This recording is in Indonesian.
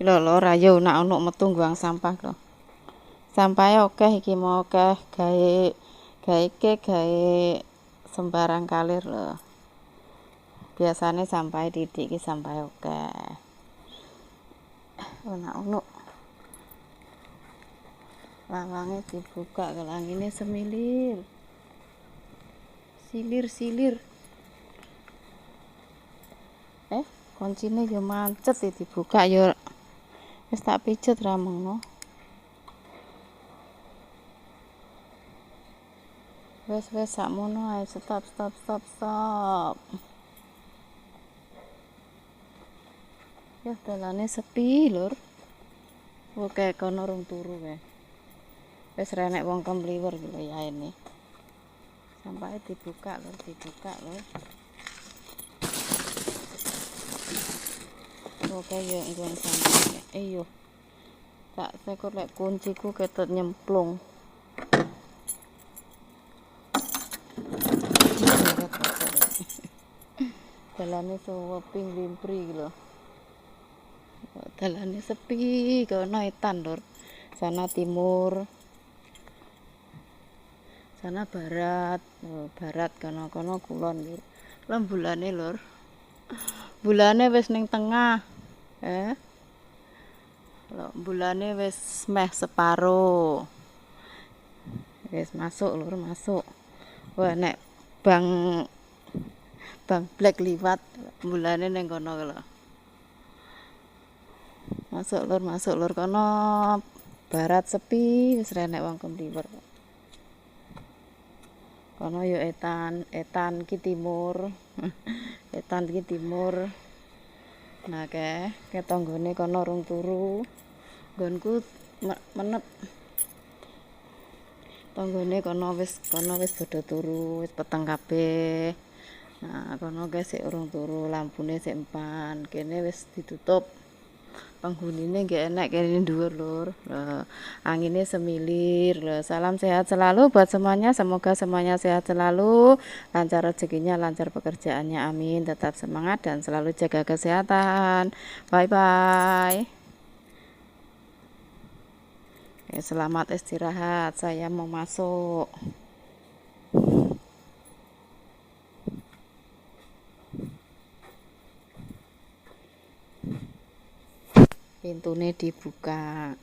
Lho lho rayo nak ono metu buang sampah lho. Sampahe akeh iki mau akeh gawe gawe sembarang kalir lho. Biasane sampahe titik iki sampahe akeh. Ono lawange dibuka kelangine semilir. Silir. Kuncine yo mancet dibuka yo wis tak pijet ra mengo. Wes sakmono ae, stop. Ya dalane sepi lur. Oke kono rung turu kae. Wis renek wong kemliwer iki lho yaene. Sampahe dibuka lur. Oke yo nggon sampahe. Yo. Tak sekor lek kunciku ketut nyemplung. Dalane sepi limpri iki lho. Dalane sepi kono etan lur. Sana timur. Sana barat. Barat kono kulon lur. Lan bulane lur. Bulane wis ning tengah. Lho bulane wis meh separo. Wis masuk lur, masuk. Wah nek bang black liwat bulane ning kono lho. Masuk lur kono barat sepi wis renek wong kemliwer. Kono yo etan ki timur. Etan ki timur. Nah ke tanggane kono rung turu. Nggonku menep. Tanggane kono wis padha turu, wis peteng kabeh. Nah, kono guys sik urung turu, lampune sik empan. Kene wis ditutup. Penghunine nggih enek kene dhuwur lur. Angine semilir. Salam sehat selalu buat semuanya. Semoga semuanya sehat selalu, lancar rezekinya, lancar pekerjaannya. Amin. Tetap semangat dan selalu jaga kesehatan. Bye. Selamat istirahat. Saya mau masuk. Pintune dibuka.